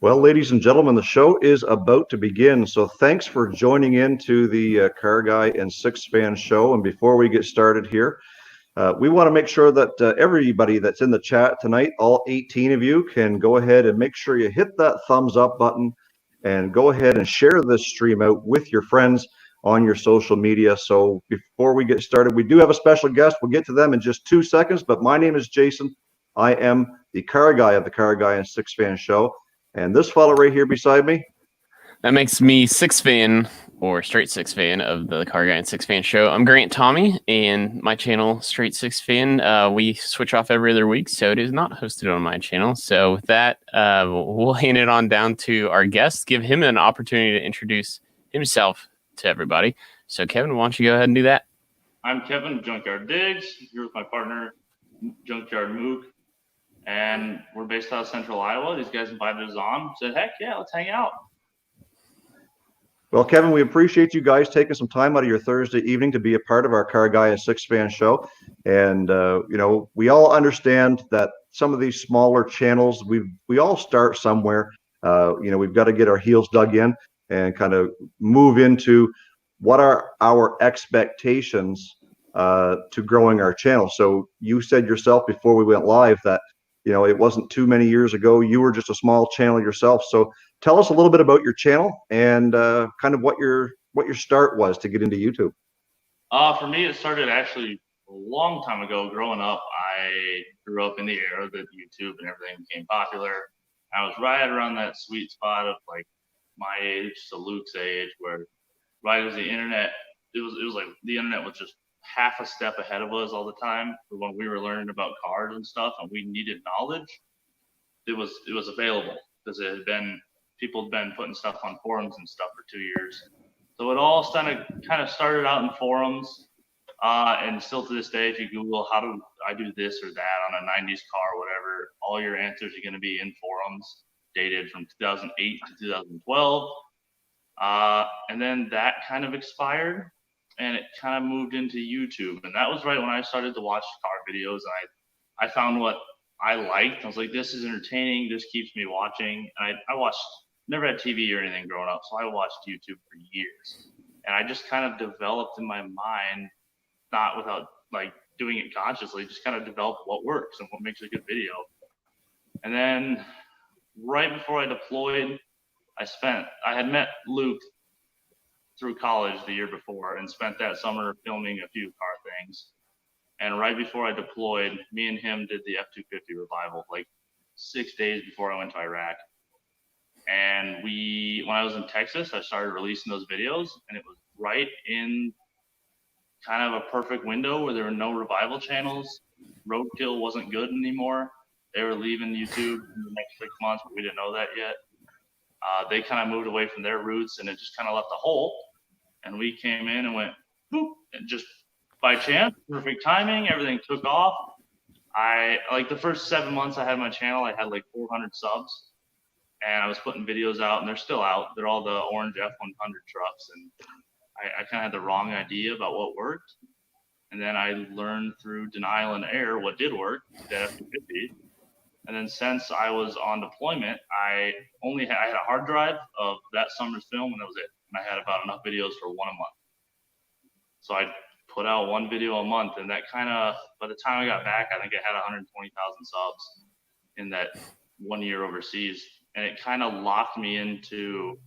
Well, ladies and gentlemen, the show is about to begin. So thanks for joining in to the CarrGuy SixFan show. And before we get started here, we want to make sure that everybody that's in the chat tonight, all 18 of you, can go ahead and make sure you hit that thumbs up button and go ahead and share this stream out with your friends on your social media. So before we get started, we do have a special guest. We'll get to them in just 2 seconds, but my name is Jason. I am the CarrGuy of the CarrGuy SixFan show. And this fellow right here beside me, that makes me SixFan, or Straight SixFan, of the CarrGuy SixFan show. I'm Grant Tommy, and my channel, Straight SixFan, we switch off every other week, so it is not hosted on my channel. So with that, we'll hand it on down to our guest, give him an opportunity to introduce himself to everybody. So Kevin, why don't you go ahead and do that? I'm Kevin, Junkyard Diggs, here with my partner, Junkyard Mook. And we're based out of Central Iowa. These guys invited us on. Said, heck yeah, let's hang out. Well, Kevin, we appreciate you guys taking some time out of your Thursday evening to be a part of our CarrGuy SixFan show. And, we all understand that some of these smaller channels, we all start somewhere. We've got to get our heels dug in and kind of move into what are our expectations to growing our channel. So you said yourself before we went live that it wasn't too many years ago. You were just a small channel yourself. So tell us a little bit about your channel and kind of what your start was to get into YouTube. For me, it started actually a long time ago. Growing up, I grew up in the era that YouTube and everything became popular. I was right around that sweet spot of like my age to Luke's age, where right as the internet, it was like the internet was just half a step ahead of us all the time. When we were learning about cars and stuff and we needed knowledge, it was available because people had been putting stuff on forums and stuff for 2 years. So it all kind of started out in forums, and still to this day, if you Google how do I do this or that on a 90s car or whatever, all your answers are going to be in forums dated from 2008 to 2012. And then that kind of expired. And it kind of moved into YouTube. And that was right when I started to watch car videos. And I found what I liked. I was like, this is entertaining. This keeps me watching. And I never had TV or anything growing up. So I watched YouTube for years. And I just kind of developed in my mind, not without like doing it consciously, just kind of developed what works and what makes a good video. And then right before I deployed, I had met Luke through college the year before and spent that summer filming a few car things. And right before I deployed, me and him did the F-250 revival, like 6 days before I went to Iraq. And when I was in Texas, I started releasing those videos, and it was right in kind of a perfect window where there were no revival channels. Roadkill wasn't good anymore. They were leaving YouTube in the next 6 months, but we didn't know that yet. They kind of moved away from their roots, and it just kind of left a hole. And we came in and went, boop, and just by chance, perfect timing, everything took off. Like the first 7 months I had my channel, I had like 400 subs, and I was putting videos out, and they're still out. They're all the orange F-100 trucks, and I kind of had the wrong idea about what worked. And then I learned through denial and error what did work, the F-250. And then since I was on deployment, I had a hard drive of that summer's film, and that was it. And I had about enough videos for one a month. So I put out one video a month, and that kind of, by the time I got back, I think I had 120,000 subs in that 1 year overseas. And it kind of locked me into,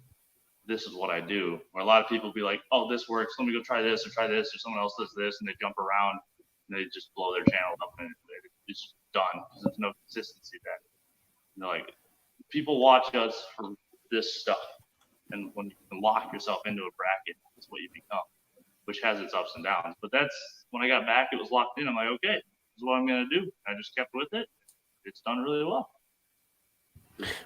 this is what I do. Where a lot of people be like, oh, this works, let me go try this, or someone else does this, and they jump around, and they just blow their channel up, and it's done, because there's no consistency there. And they're like, people watch us for this stuff. And when you can lock yourself into a bracket, that's what you become, which has its ups and downs. But that's, when I got back, it was locked in. I'm like, okay, this is what I'm going to do. I just kept with it. It's done really well.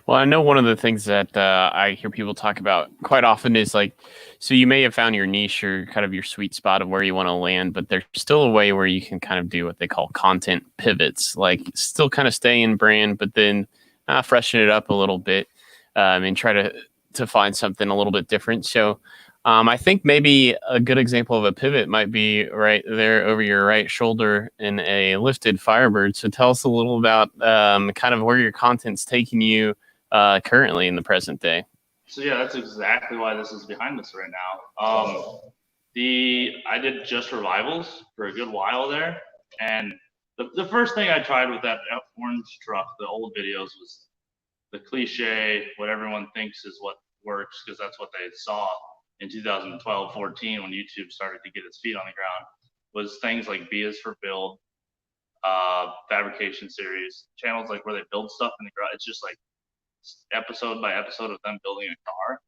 Well, I know one of the things that I hear people talk about quite often is like, so you may have found your niche or kind of your sweet spot of where you want to land, but there's still a way where you can kind of do what they call content pivots, like still kind of stay in brand, but then freshen it up a little bit and try to find something a little bit different. So I think maybe a good example of a pivot might be right there over your right shoulder in a lifted Firebird. So tell us a little about kind of where your content's taking you currently in the present day? So yeah, that's exactly why this is behind us right now. I did just revivals for a good while there, and the first thing I tried with that orange truck, the old videos, was the cliche, what everyone thinks is what works, because that's what they saw in 2012, 14, when YouTube started to get its feet on the ground, was things like B is for Build, fabrication series, channels like where they build stuff in the garage. It's just like episode by episode of them building a car.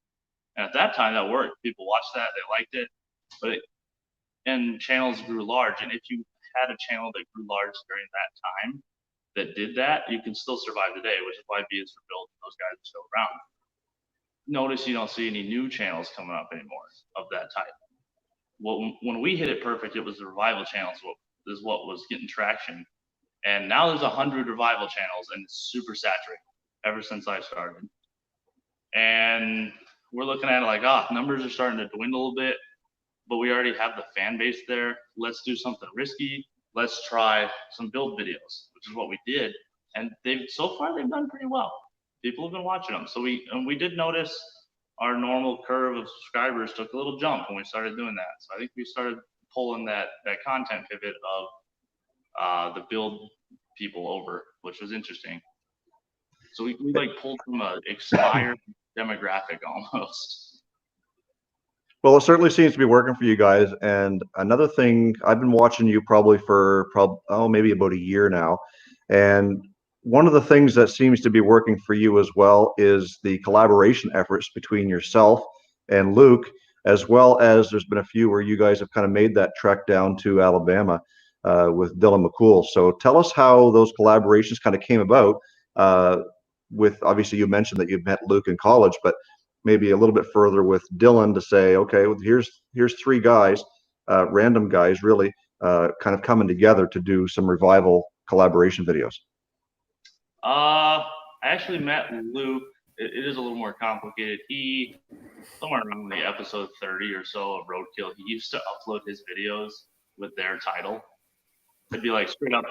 And at that time, that worked. People watched that, they liked it, and channels grew large. And if you had a channel that grew large during that time that did that, you can still survive today, which is why B is for Build, those guys are still around. Notice you don't see any new channels coming up anymore of that type. Well, when we hit it perfect, it was the revival channels is what was getting traction. And now there's 100 revival channels, and it's super saturated ever since I started. And we're looking at it like, numbers are starting to dwindle a bit, but we already have the fan base there. Let's do something risky. Let's try some build videos, which is what we did. And so far they've done pretty well. People have been watching them. So we did notice our normal curve of subscribers took a little jump when we started doing that. So I think we started pulling that content pivot of the build people over, which was interesting. So we like pulled from a expired demographic almost. Well, it certainly seems to be working for you guys. And another thing, I've been watching you probably for maybe about a year now. And one of the things that seems to be working for you as well is the collaboration efforts between yourself and Luke, as well as there's been a few where you guys have kind of made that trek down to Alabama with Dylan McCool. So tell us how those collaborations kind of came about. With obviously you mentioned that you've met Luke in college, but maybe a little bit further with Dylan to say, okay, well, here's three guys, random guys really, kind of coming together to do some revival collaboration videos. I actually met Luke. It is a little more complicated. He, somewhere around the episode 30 or so of Roadkill, he used to upload his videos with their title. It'd be like straight up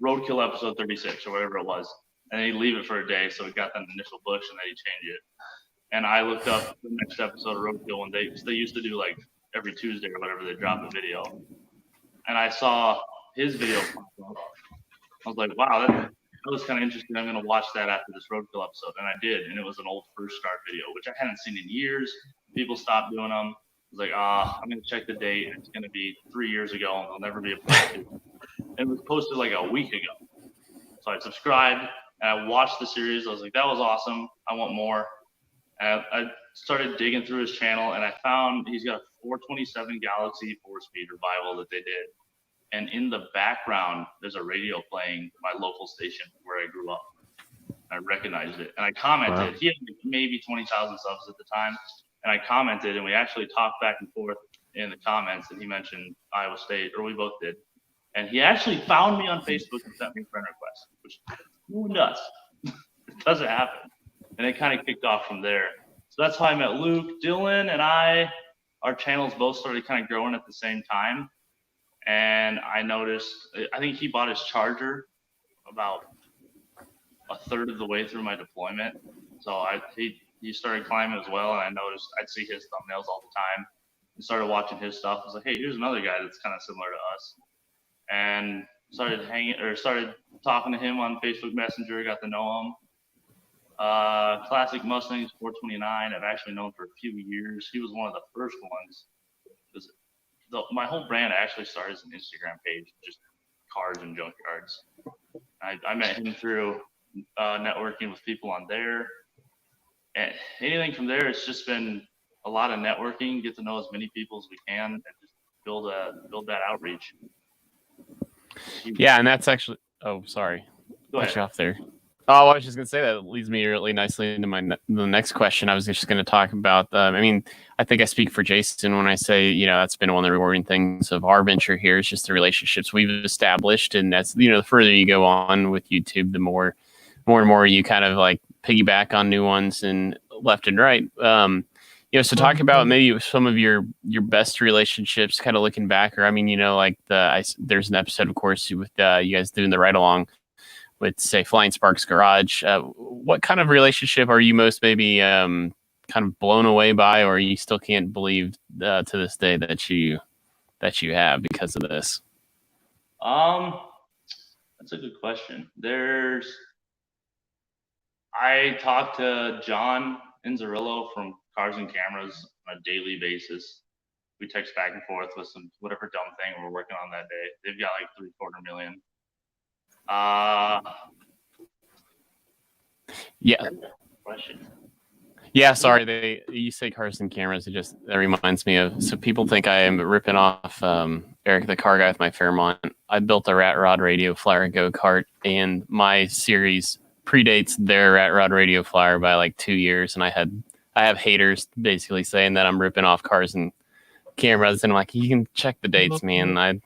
Roadkill episode 36 or whatever it was. And he'd leave it for a day, so it got that initial push, and then he'd change it. And I looked up the next episode of Roadkill one day, because they used to do like every Tuesday or whatever, they dropped a video. And I saw his video pop up. I was like, wow, that was kind of interesting. I'm going to watch that after this Roadkill episode. And I did. And it was an old First Start video, which I hadn't seen in years. People stopped doing them. I was like, I'm going to check the date. It's going to be 3 years ago, and there'll never be a part 2. And it was posted like a week ago. So I subscribed, and I watched the series. I was like, that was awesome. I want more. And I started digging through his channel, and I found he's got a 427 Galaxy 4-speed revival that they did. And in the background, there's a radio playing my local station where I grew up. I recognized it, and I commented. Wow. He had maybe 20,000 subs at the time, and I commented, and we actually talked back and forth in the comments, and he mentioned Iowa State, or we both did. And he actually found me on Facebook and sent me a friend request, which no one does. It doesn't happen. And it kind of kicked off from there. So that's how I met Luke. Dylan and our channels both started kind of growing at the same time. And I noticed, I think he bought his charger about a third of the way through my deployment. So he started climbing as well. And I noticed I'd see his thumbnails all the time and started watching his stuff. I was like, hey, here's another guy that's kind of similar to us. And started talking to him on Facebook Messenger, got to know him. Classic Mustangs 429, I've actually known for a few years. He was one of the first ones. My whole brand actually started as an Instagram page, just cars and junkyards. I met him through networking with people on there. And anything from there, it's just been a lot of networking, get to know as many people as we can, and just build that outreach. Yeah, and that's actually. Oh, sorry. Cut you off there. Oh, I was just going to say that leads me really nicely into the next question. I was just going to talk about, I mean, I think I speak for Jason when I say, that's been one of the rewarding things of our venture here is just the relationships we've established. And that's, the further you go on with YouTube, the more and more you kind of like piggyback on new ones and left and right. So talk about maybe some of your best relationships kind of looking back, or, I mean, like there's an episode, of course, with you guys doing the ride along. with say Flying Sparks Garage. What kind of relationship are you most maybe kind of blown away by, or you still can't believe to this day that you have because of this? That's a good question. I talk to John Inzerillo from Cars and Cameras on a daily basis. We text back and forth with some whatever dumb thing we're working on that day. They've got like 750,000. Yeah. Question. Yeah, sorry. You say Cars and Cameras. That reminds me of. So people think I am ripping off Eric the Car Guy with my Fairmont. I built a Rat Rod Radio Flyer go-kart, and my series predates their Rat Rod Radio Flyer by like 2 years. And I have haters basically saying that I'm ripping off Cars and Cameras, and I'm like, you can check the dates, man. I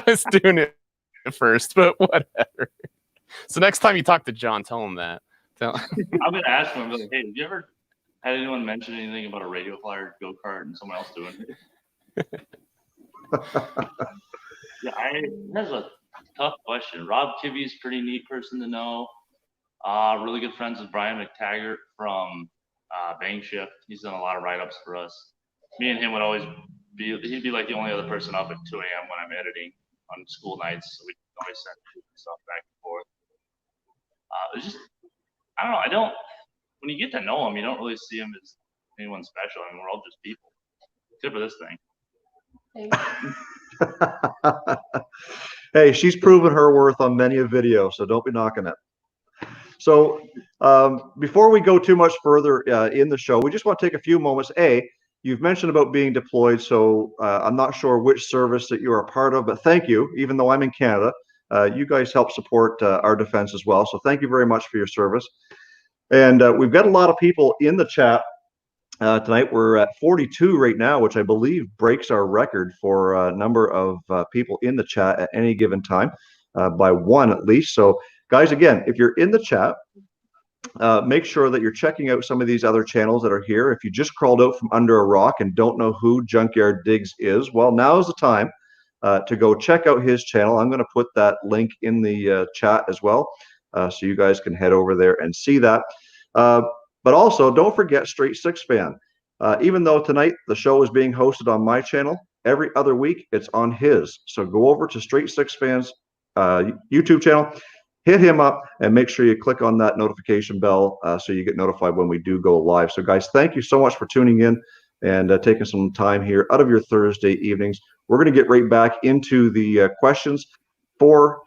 was doing it first, but whatever. So next time you talk to John, tell him that. I'm gonna ask him, like, hey, did you ever had anyone mention anything about a radio flyer go-kart and someone else doing it? Yeah, that's a tough question. Rob Kibbe's pretty neat person to know. Really good friends with Brian McTaggart from Bang Shift. He's done a lot of write-ups for us. Me and him would always he'd be like the only other person up at 2 a.m. when I'm editing on school nights, so we can always send stuff back and forth. It's just, I don't know, when you get to know him, you don't really see him as anyone special. I mean, we're all just people, except for this thing. Hey, she's proven her worth on many a video, so don't be knocking it. So before we go too much further in the show, we just want to take a few moments. You've mentioned about being deployed, so I'm not sure which service that you're a part of, but thank you. Even though I'm in Canada, you guys help support our defense as well, so thank you very much for your service. And we've got a lot of people in the chat tonight. We're at 42 right now, which I believe breaks our record for a number of people in the chat at any given time, by one at least. So guys, again, if you're in the chat, make sure that you're checking out some of these other channels that are here. If you just crawled out from under a rock and don't know who Junkyard Digs is, well, now is the time to go check out his channel. I'm going to put that link in the chat as well, so you guys can head over there and see that. But also, don't forget Straight SixFan. Even though tonight the show is being hosted on my channel, every other week it's on his. So go over to Straight SixFan's YouTube channel, hit him up, and make sure you click on that notification bell so you get notified when we do go live. So guys, thank you so much for tuning in and taking some time here out of your Thursday evenings. We're going to get right back into the questions for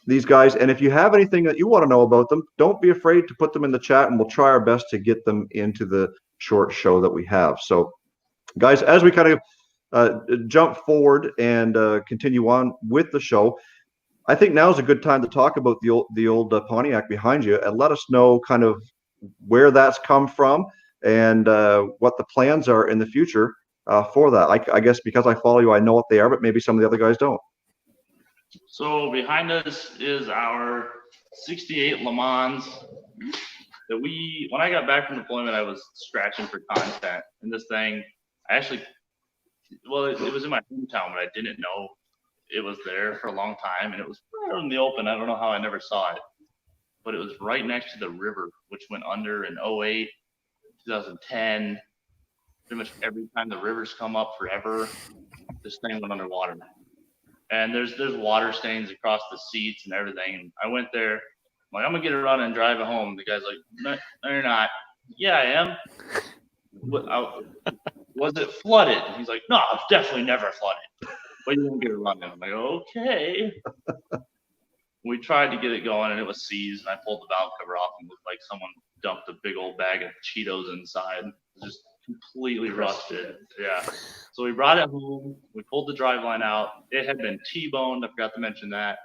these guys. And if you have anything that you want to know about them, don't be afraid to put them in the chat, and we'll try our best to get them into the short show that we have. So guys, as we kind of jump forward and continue on with the show, I think now is a good time to talk about the old Pontiac behind you, and let us know kind of where that's come from and what the plans are in the future for that. I guess because I follow you, I know what they are, but maybe some of the other guys don't. So behind us is our 68 Le Mans that when I got back from deployment, I was scratching for content. And this thing, it was in my hometown, but I didn't know it was there for a long time, and it was right in the open. I don't know how I never saw it, but it was right next to the river, which went under in 08, 2010. Pretty much every time the rivers come up forever, this thing went underwater. And there's water stains across the seats and everything. And I went there, I'm like, I'm gonna get it run and drive it home. The guy's like, no, you're not. Yeah, I am. Was it flooded? And he's like, no, it's definitely never flooded. But you didn't get it running. I'm like, okay. We tried to get it going, and it was seized. And I pulled the valve cover off, and it looked like someone dumped a big old bag of Cheetos inside. It was just completely rusted. Yeah. So we brought it home. We pulled the driveline out. It had been T-boned. I forgot to mention that,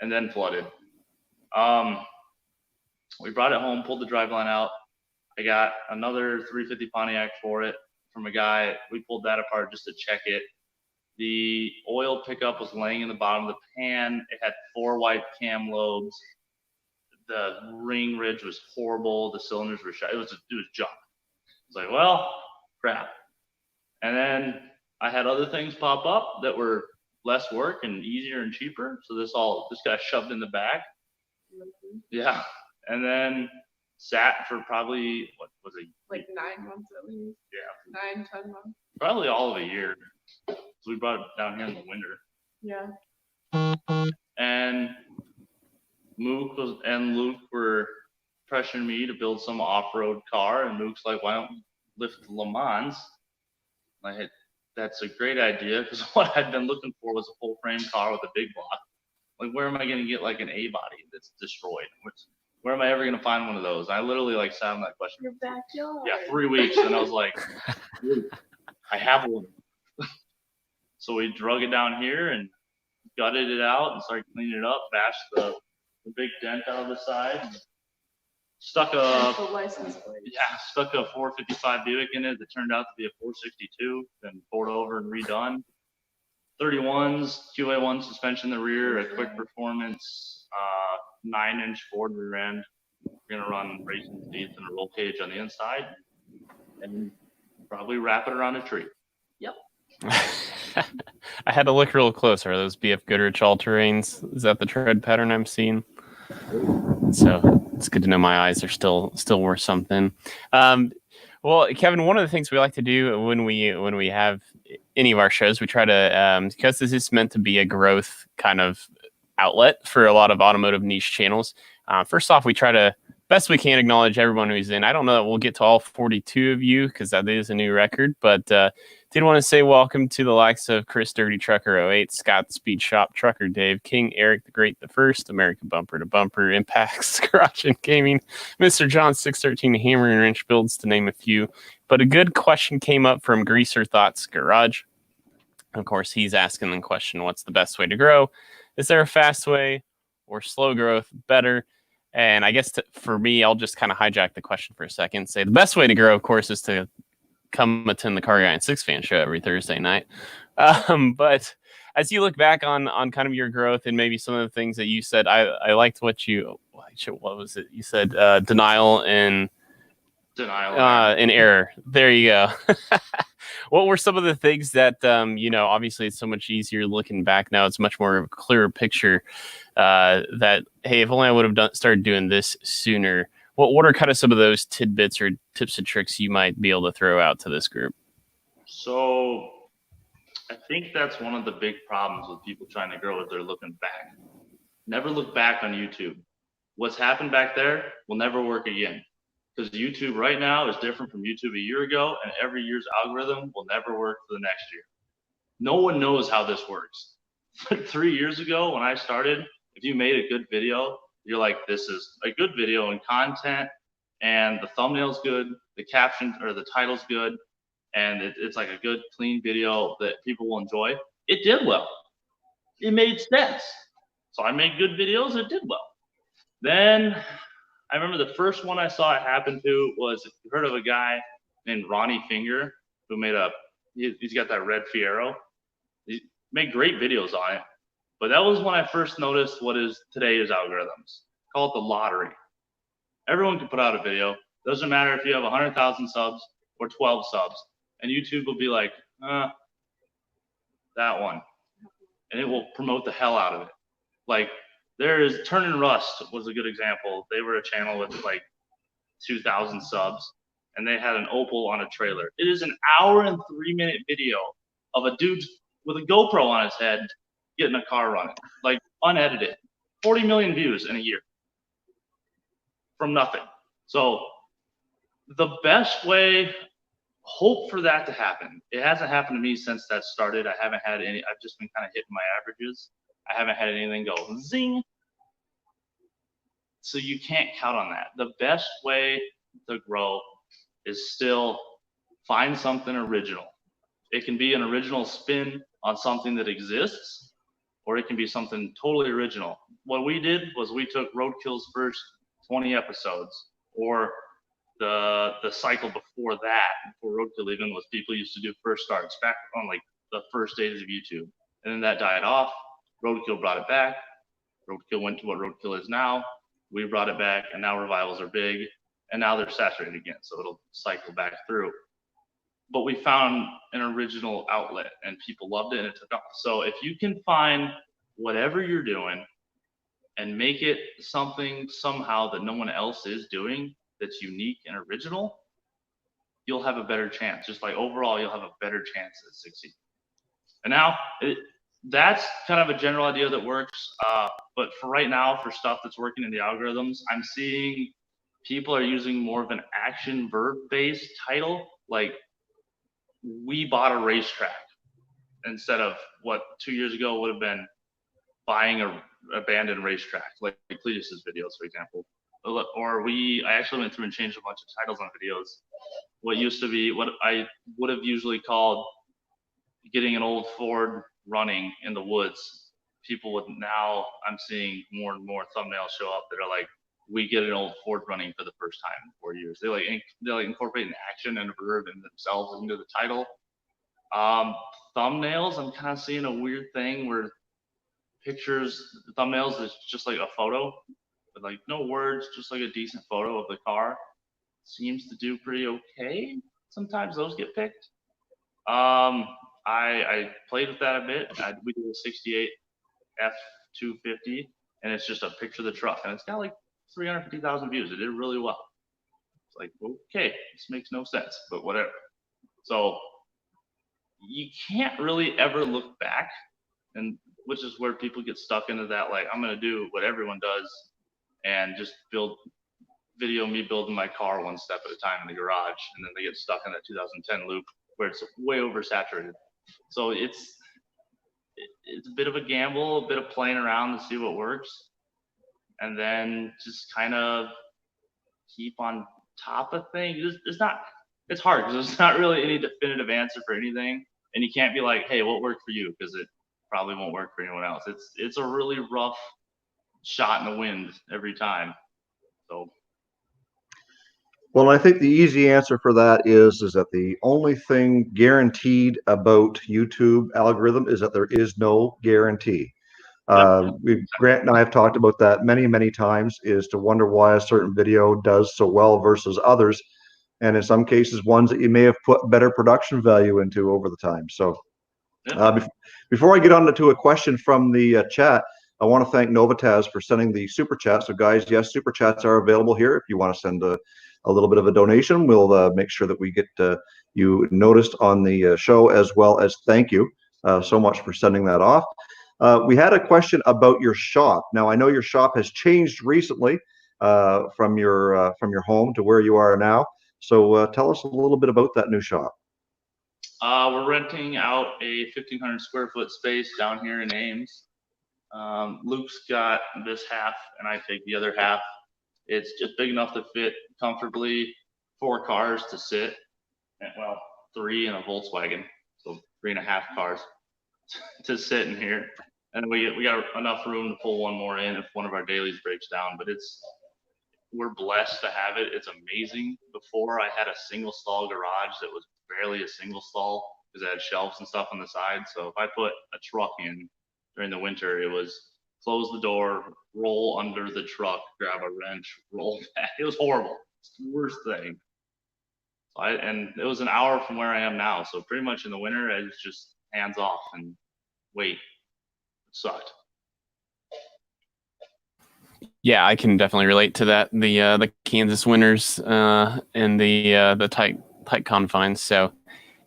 and then flooded. We brought it home, pulled the driveline out. I got another 350 Pontiac for it from a guy. We pulled that apart just to check it. The oil pickup was laying in the bottom of the pan. It had 4 white cam lobes. The ring ridge was horrible. The cylinders were shot. It was junk. I was like, well, crap. And then I had other things pop up that were less work and easier and cheaper. So this got shoved in the bag. Yeah. And then sat for probably, what was it? Like 9 months at least. Yeah. 9-10 months. Probably all of a year. So we brought it down here in the winter. Yeah. And Mook and Luke were pressuring me to build some off-road car, and Mook's like, why don't we lift the Le Mans? And I had, that's a great idea, because what I'd been looking for was a full frame car with a big block. Like, where am I going to get like an A body that's destroyed? Where am I ever going to find one of those? And I literally like sat on that question. Your backyard. Yeah, 3 weeks, and I was like, I have one. So we drug it down here and gutted it out and started cleaning it up, bashed the big dent out of the side, and stuck a 455 Buick in it that turned out to be a 462, then poured over and redone. 31s, QA1 suspension in the rear, a quick performance, 9-inch Ford rear end. We're gonna run racing seats and a roll cage on the inside, and probably wrap it around a tree. Yep. I had to look real close. Are those BF Goodrich all-terrains? Is that the tread pattern I'm seeing? So it's good to know my eyes are still worth something. Well, Kevin, one of the things we like to do when we have any of our shows, we try to because this is meant to be a growth kind of outlet for a lot of automotive niche channels. First off, we try to best we can acknowledge everyone who's in. I don't know that we'll get to all 42 of you because that is a new record, but did want to say welcome to the likes of Chris Dirty Trucker 08, Scott Speed Shop Trucker Dave King, Eric the Great the First, American Bumper to Bumper, Impacts, Garage and Gaming, Mr. John 613 Hammer and Wrench Builds, to name a few. But a good question came up from Greaser Thoughts Garage. Of course, he's asking the question, what's the best way to grow? Is there a fast way or slow growth better? And I guess for me, I'll just kind of hijack the question for a second. Say the best way to grow, of course, is to come attend the CarrGuy SixFan show every Thursday night. But as you look back on kind of your growth and maybe some of the things that you said, I liked what was it? You said denial and error. There you go. What were some of the things that, obviously it's so much easier looking back now. It's much more of a clearer picture that, hey, if only I would have started doing this sooner. What are kind of some of those tidbits or tips and tricks you might be able to throw out to this group? So I think that's one of the big problems with people trying to grow is they're looking back. Never look back on YouTube. What's happened back there will never work again. Because YouTube right now is different from YouTube a year ago, and every year's algorithm will never work for the next year. No one knows how this works. 3 years ago when I started, if you made a good video, you're like, this is a good video and content, and the thumbnail's good, the caption or the title's good, and it's like a good, clean video that people will enjoy. It did well. It made sense. So I made good videos, it did well. Then I remember the first one I saw it happen to was, you heard of a guy named Ronnie Finger who made he's got that red Fiero. He made great videos on it. But that was when I first noticed what is today's algorithms. Call it the lottery. Everyone can put out a video. Doesn't matter if you have 100,000 subs or 12 subs. And YouTube will be like, that one. And it will promote the hell out of it. Like, there is Turn and Rust was a good example. They were a channel with like 2,000 subs, and they had an Opal on a trailer. It is an 1 hour and 3 minute video of a dude with a GoPro on his head getting a car running, like unedited. 40 million views in a year from nothing. So the best way, hope for that to happen. It hasn't happened to me since that started. I haven't had any, I've just been kind of hitting my averages. I haven't had anything go zing. So you can't count on that. The best way to grow is still find something original. It can be an original spin on something that exists, or it can be something totally original. What we did was we took Roadkill's first 20 episodes, or the cycle before that, before Roadkill even, was people used to do first starts back on like the first days of YouTube. And then that died off. Roadkill brought it back. Roadkill went to what Roadkill is now. We brought it back, and now revivals are big, and now they're saturated again, so it'll cycle back through. but we found an original outlet and people loved it and it took off. So if you can find whatever you're doing and make it something somehow that no one else is doing that's unique and original, you'll have a better chance. Just like overall, you'll have a better chance at succeeding. And now that's kind of a general idea that works. But for right now, for stuff that's working in the algorithms, I'm seeing people are using more of an action verb-based title, like we bought a racetrack, instead of what 2 years ago would have been buying a abandoned racetrack, like Cletus's videos, for example. Or I actually went through and changed a bunch of titles on videos. What used to be, what I would have usually called getting an old Ford running in the woods, people would now, I'm seeing more and more thumbnails show up that are like, we get an old Ford running for the first time in 4 years. They like incorporate an action and a verb in themselves into the title. Thumbnails, I'm kind of seeing a weird thing where pictures, thumbnails is just like a photo, with like no words, just like a decent photo of the car. Seems to do pretty okay. Sometimes those get picked. I played with that a bit. We did a 68 F250, and it's just a picture of the truck, and it's got like 350,000 views. It did really well. It's like, okay, this makes no sense, but whatever. So you can't really ever look back, and which is where people get stuck into that, like, I'm gonna do what everyone does and just video me building my car one step at a time in the garage, and then they get stuck in that 2010 loop where it's way oversaturated. So it's a bit of a gamble, a bit of playing around to see what works, and then just kind of keep on top of things. It's hard because there's not really any definitive answer for anything, and you can't be like, hey, what worked for you? Because it probably won't work for anyone else. It's a really rough shot in the wind every time. So. Well, I think the easy answer for that is that the only thing guaranteed about YouTube algorithm is that there is no guarantee. Grant and I have talked about that many, many times, is to wonder why a certain video does so well versus others. And in some cases, ones that you may have put better production value into over the time. So before I get on to a question from the chat, I want to thank Novitaz for sending the super chat. So guys, yes, super chats are available here. If you want to send a little bit of a donation, we'll make sure that we get you noticed on the show, as well as thank you so much for sending that off. We had a question about your shop. Now, I know your shop has changed recently from your home to where you are now. So tell us a little bit about that new shop. We're renting out a 1,500 square foot space down here in Ames. Luke's got this half, and I take the other half. It's just big enough to fit comfortably 4 cars to sit, and, well, 3 in a Volkswagen, so 3.5 cars to sit in here. And we got enough room to pull one more in if one of our dailies breaks down. But we're blessed to have it. It's amazing. Before, I had a single stall garage that was barely a single stall because it had shelves and stuff on the side. So if I put a truck in during the winter, it was close the door, roll under the truck, grab a wrench, roll back. It was horrible. It's the worst thing. And it was an hour from where I am now. So pretty much in the winter, I was just hands off and wait. It sucked. Yeah, I can definitely relate to that. The Kansas winters and the tight confines. So,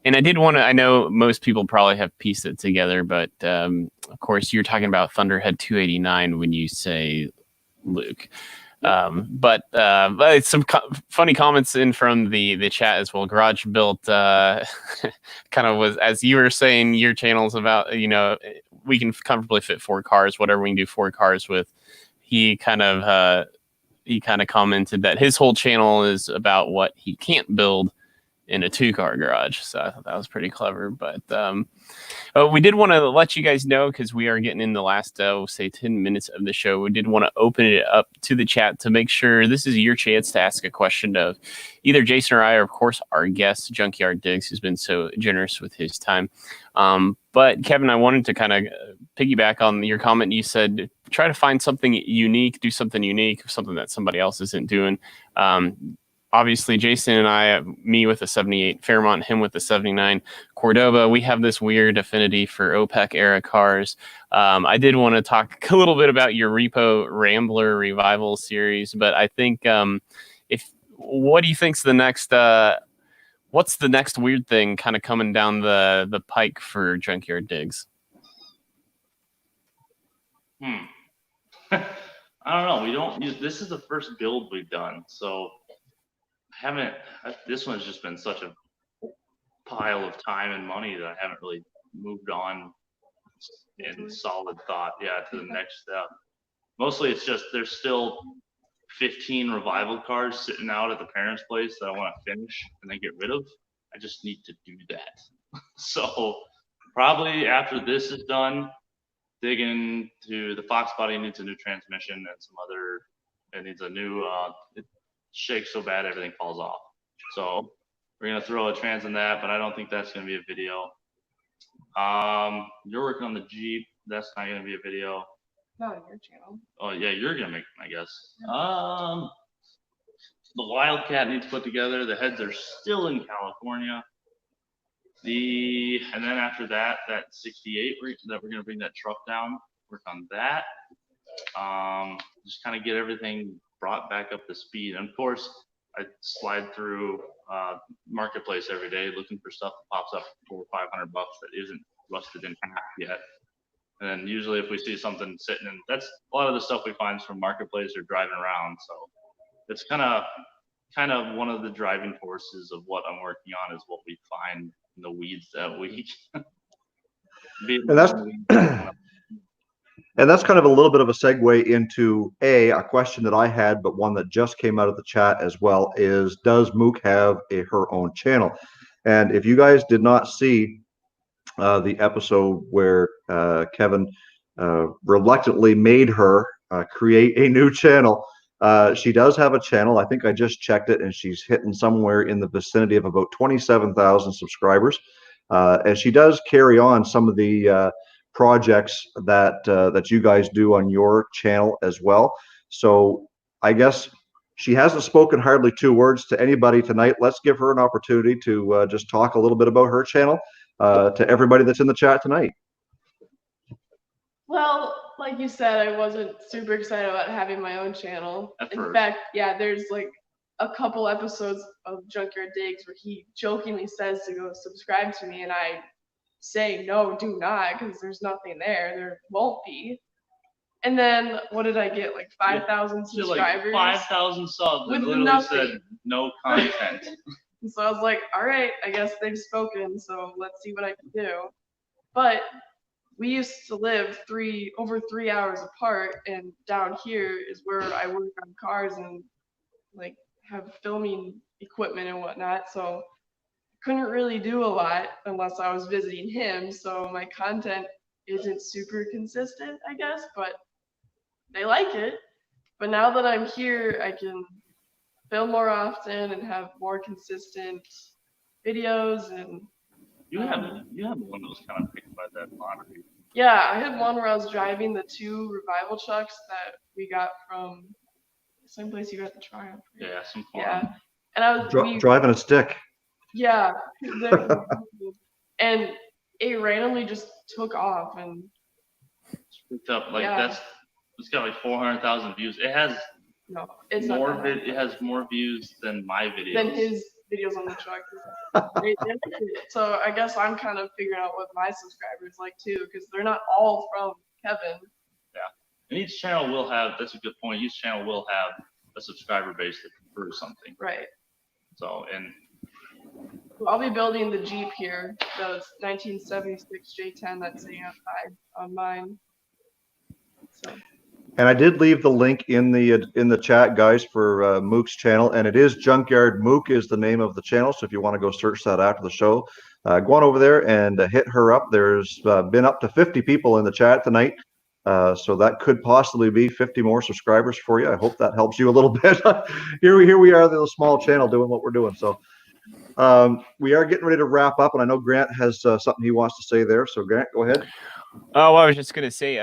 and I did want to. I know most people probably have pieced it together, but of course, you're talking about Thunderhead 289 when you say Luke. But some funny comments in from the chat as well. Garage Built kind of was, as you were saying, your channel's about, we can comfortably fit 4 cars, whatever we can do 4 cars with. He kind of commented that his whole channel is about what he can't build in a 2-car garage. So I thought that was pretty clever. But we did want to let you guys know, because we are getting in the last, say 10 minutes of the show. We did want to open it up to the chat to make sure this is your chance to ask a question of either Jason or I, or of course our guest, Junkyard Diggs, who's been so generous with his time. But Kevin, I wanted to kind of piggyback on your comment. You said, try to find something unique, do something unique, something that somebody else isn't doing. obviously Jason and I, me with a 78 Fairmont, him with the 79 Cordova, we have this weird affinity for OPEC era cars. I did want to talk a little bit about your Repo Rambler Revival series, but I think what do you think's the next? What's the next weird thing kind of coming down the pike for Junkyard Digs? I don't know. We don't use, this is the first build we've done, so this one's just been such a pile of time and money that I haven't really moved on in solid thought, to the next step. Mostly it's just, there's still 15 revival cars sitting out at the parents' place that I want to finish and then get rid of. I just need to do that. So probably after this is done, dig into the Fox body needs a new transmission and some other, it needs a new, it shakes so bad everything falls off. So we're gonna throw a trans in that, but I don't think that's gonna be a video. You're working on the Jeep, that's not gonna be a video. Not on your channel. Oh yeah, you're gonna make them, I guess. The Wildcat needs put together. The heads are still in California. And then after that 68 that we're gonna bring that truck down, work on that. Just kind of get everything brought back up to speed. And of course, I slide through Marketplace every day looking for stuff that pops up for $500 that isn't rusted in half yet. And then usually if we see something sitting in, that's a lot of the stuff we find from Marketplace or driving around. So it's kind of one of the driving forces of what I'm working on is what we find in the weeds that week. And that's kind of a little bit of a segue into a question that I had, but one that just came out of the chat as well, is does Mook have her own channel? And if you guys did not see the episode where Kevin reluctantly made her create a new channel, she does have a channel. I think I just checked it, and she's hitting somewhere in the vicinity of about 27,000 subscribers. And she does carry on some of the projects that you guys do on your channel as well. So I guess she hasn't spoken hardly 2 words to anybody tonight. Let's give her an opportunity to just talk a little bit about her channel to everybody that's in the chat tonight. Well, like you said, I wasn't super excited about having my own channel. In fact, there's like a couple episodes of Junkyard Digs where he jokingly says to go subscribe to me, and I say no, do not, because there's nothing there won't be. And then what did I get, like 5,000 subscribers, like 5,000 subs, and literally nothing. Said no content. And so I was like, all right, I guess they've spoken, so let's see what I can do. But we used to live over 3 hours apart, and down here is where I work on cars and like have filming equipment and whatnot. So couldn't really do a lot unless I was visiting him, so my content isn't super consistent, I guess, but they like it. But now that I'm here, I can film more often and have more consistent videos. And you have one that was kind of picked by that lottery. Yeah, I had one where I was driving the 2 revival trucks that we got from the same place you got the Triumph. Yeah, some farm. Yeah, and I was driving a stick. Yeah, and it randomly just took off and picked up like it's got like 400,000 views. It has it's more. It has more views than my videos. Than his videos on the truck. So I guess I'm kind of figuring out what my subscribers like too, because they're not all from Kevin. Yeah, and each channel will have. That's a good point. Each channel will have a subscriber base that prefers something. Right. So I'll be building the Jeep here, the 1976 J10 that's sitting outside on mine. So. And I did leave the link in the chat, guys, for Mook's channel, and it is Junkyard Mook is the name of the channel. So if you want to go search that after the show, go on over there and hit her up. There's been up to 50 people in the chat tonight, so that could possibly be 50 more subscribers for you. I hope that helps you a little bit. Here we are, the small channel doing what we're doing. So. We are getting ready to wrap up, and I know Grant has something he wants to say there. So Grant, go ahead. Oh, well, I was just gonna say,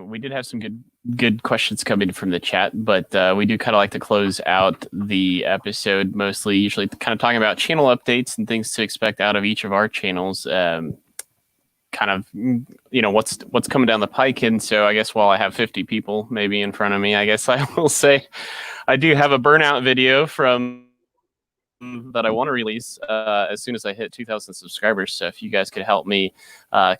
we did have some good questions coming from the chat, but we do kind of like to close out the episode mostly, usually kind of talking about channel updates and things to expect out of each of our channels. Kind of, what's coming down the pike. And so I guess while I have 50 people maybe in front of me, I guess I will say I do have a burnout video that I want to release as soon as I hit 2,000 subscribers. So if you guys could help me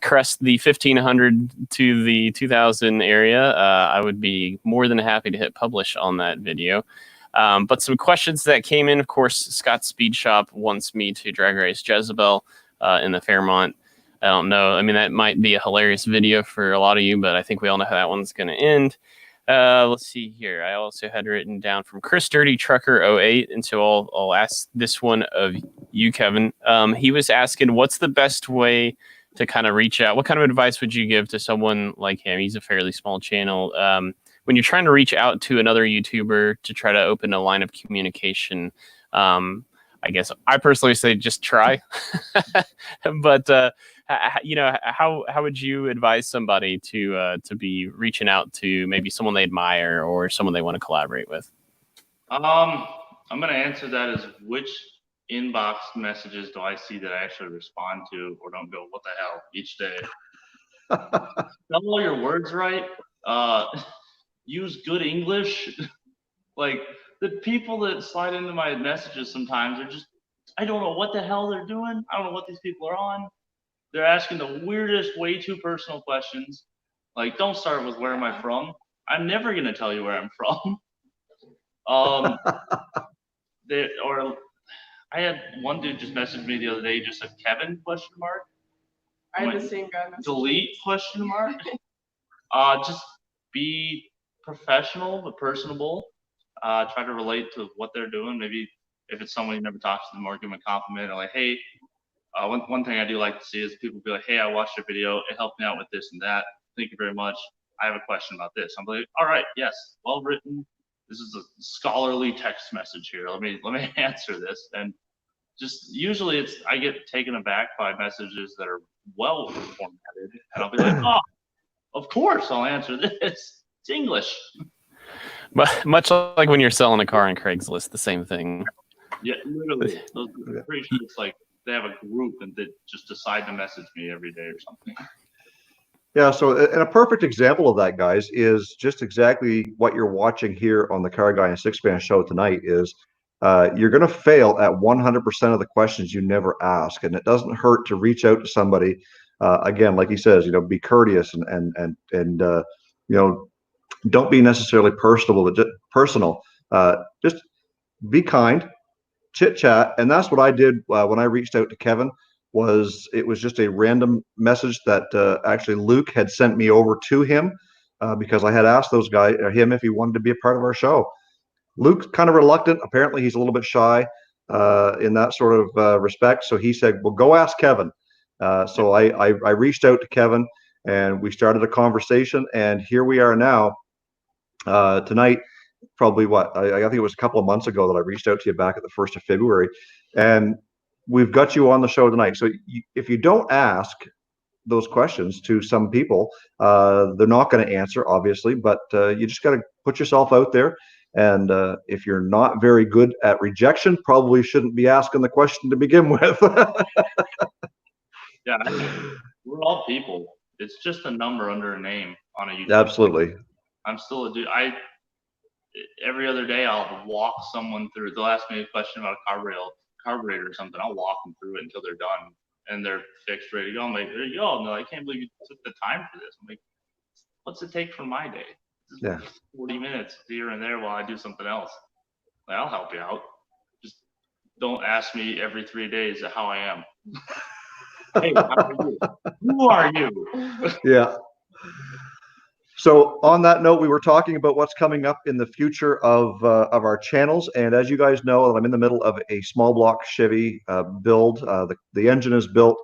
crest the 1,500 to the 2,000 area, I would be more than happy to hit publish on that video. But some questions that came in, of course, Scott Speed Shop wants me to drag race Jezebel in the Fairmont. I don't know. I mean, that might be a hilarious video for a lot of you, but I think we all know how that one's going to end. Let's see here. I also had written down from Chris Dirty Trucker 08, and so I'll ask this one of you, Kevin. He was asking, what's the best way to kind of reach out? What kind of advice would you give to someone like him? He's a fairly small channel. When you're trying to reach out to another YouTuber to try to open a line of communication, I guess I personally say just try. But how would you advise somebody to be reaching out to maybe someone they admire or someone they want to collaborate with? I'm going to answer that as which inbox messages do I see that I actually respond to or don't go, what the hell, each day. Spell all your words right. Use good English. Like, the people that slide into my messages sometimes are just, I don't know what the hell they're doing. I don't know what these people are on. They're asking the weirdest, way too personal questions. Like, don't start with where am I from? I'm never going to tell you where I'm from. I had one dude just message me the other day, just a Kevin ? I had the same guy message. Delete ? Just be professional but personable. Try to relate to what they're doing. Maybe if it's someone you never talked to them, or give them a compliment, or like, hey, one thing I do like to see is people be like, hey, I watched your video. It helped me out with this and that. Thank you very much. I have a question about this. I'm like, all right, yes, well written. This is a scholarly text message here. Let me answer this. And just usually I get taken aback by messages that are well formatted, and I'll be like, oh, of course I'll answer this. It's English. But much like when you're selling a car on Craigslist, the same thing. Yeah, literally. I'm pretty sure it's like they have a group and they just decide to message me every day or something. Yeah, so and a perfect example of that, guys, is just exactly what you're watching here on the CarrGuy and SixFan show tonight. Is you're going to fail at 100% of the questions you never ask, and it doesn't hurt to reach out to somebody. Again, like he says, be courteous and don't be necessarily personal, but just be kind, chit chat, and that's what I did when I reached out to Kevin. It was just a random message that actually Luke had sent me over to him because I had asked him if he wanted to be a part of our show. Luke's kind of reluctant. Apparently, he's a little bit shy in that sort of respect. So he said, "Well, go ask Kevin." So I reached out to Kevin, and we started a conversation, and here we are now. Tonight, probably I think it was a couple of months ago that I reached out to you back at the 1st of February, and we've got you on the show tonight. So if you don't ask those questions to some people, they're not going to answer, obviously, but you just got to put yourself out there. And if you're not very good at rejection, probably shouldn't be asking the question to begin with. Yeah, we're all people. It's just a number under a name on a YouTube. Absolutely. I'm still a dude. Every other day I'll walk someone through. They'll ask me a question about a carburetor or something. I'll walk them through it until they're done and they're fixed, ready to go. I'm like, there you go. And they're like, I can't believe you took the time for this. I'm like, what's it take for my day? Yeah. 40 minutes here and there while I do something else. Like, I'll help you out. Just don't ask me every 3 days how I am. Hey, how are you? Who are you? Yeah. So on that note, we were talking about what's coming up in the future of our channels, and as you guys know, I'm in the middle of a small block Chevy build. The engine is built.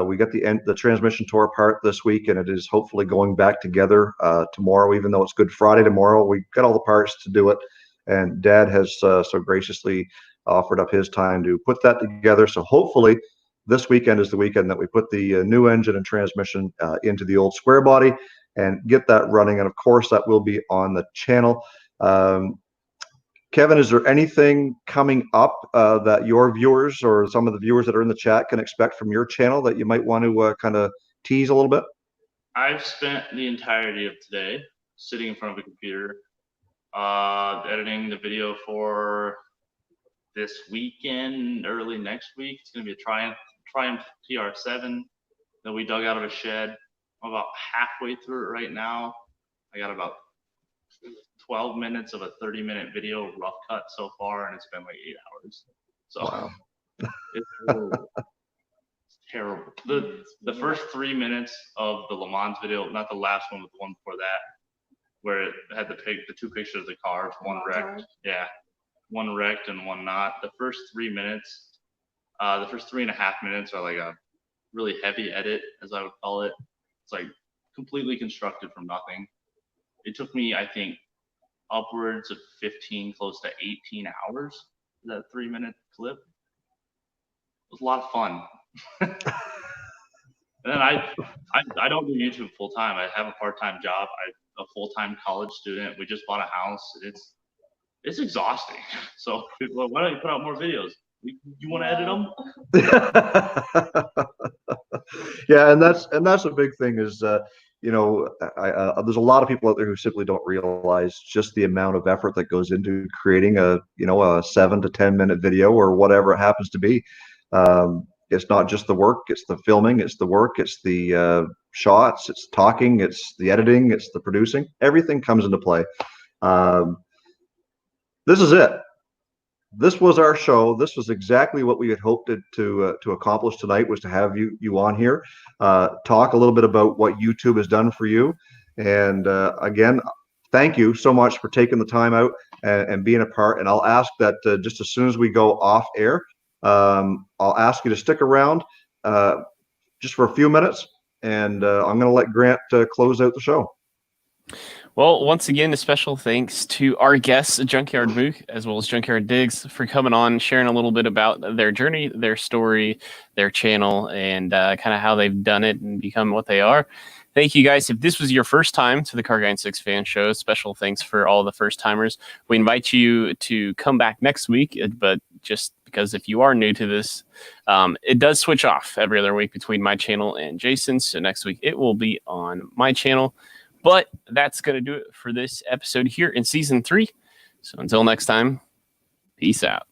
We got the transmission tore apart this week, and it is hopefully going back together tomorrow. Even though it's Good Friday tomorrow, we got all the parts to do it, and Dad has so graciously offered up his time to put that together. So hopefully this weekend is the weekend that we put the new engine and transmission into the old square body and get that running. And of course, that will be on the channel. Kevin, is there anything coming up that your viewers or some of the viewers that are in the chat can expect from your channel that you might want to kind of tease a little bit? I've spent the entirety of today sitting in front of a computer, editing the video for this weekend, early next week. It's going to be a Triumph TR7 that we dug out of a shed. I'm about halfway through it right now. I got about 12 minutes of a 30-minute video rough cut so far, and it's been like 8 hours. So wow. It's terrible. Terrible. The first 3 minutes of the Le Mans video, not the last one, but the one before that, where it had the two pictures of the cars, one wrecked. Yeah, one wrecked and one not. The first 3 minutes, the first 3.5 minutes are like a really heavy edit, as I would call it. It's like completely constructed from nothing. It took me, I think, upwards of 15, close to 18 hours for that 3-minute clip. It was a lot of fun. And then I don't do YouTube full time. I have a part-time job. I'm a full-time college student. We just bought a house. It's exhausting. So why don't you put out more videos? You want to edit them? Yeah, and that's a big thing is you know, there's a lot of people out there who simply don't realize just the amount of effort that goes into creating a 7 to 10 minute video or whatever it happens to be. It's not just the work, it's the filming, it's the work, it's the shots, it's talking, it's the editing, it's the producing. Everything comes into play. This is it. This was our show. This was exactly what we had hoped to accomplish tonight, was to have you on here, talk a little bit about what YouTube has done for you. And again, thank you so much for taking the time out and being a part. And I'll ask that just as soon as we go off air, I'll ask you to stick around just for a few minutes, and I'm going to let Grant close out the show. Well, once again, a special thanks to our guests, Junkyard Mook, as well as Junkyard Diggs, for coming on, sharing a little bit about their journey, their story, their channel, and kind of how they've done it and become what they are. Thank you, guys. If this was your first time to the CarrGuy SixFan show, special thanks for all the first-timers. We invite you to come back next week, but just because if you are new to this, it does switch off every other week between my channel and Jason's. So next week, it will be on my channel. But that's going to do it for this episode here in Season 3. So until next time, peace out.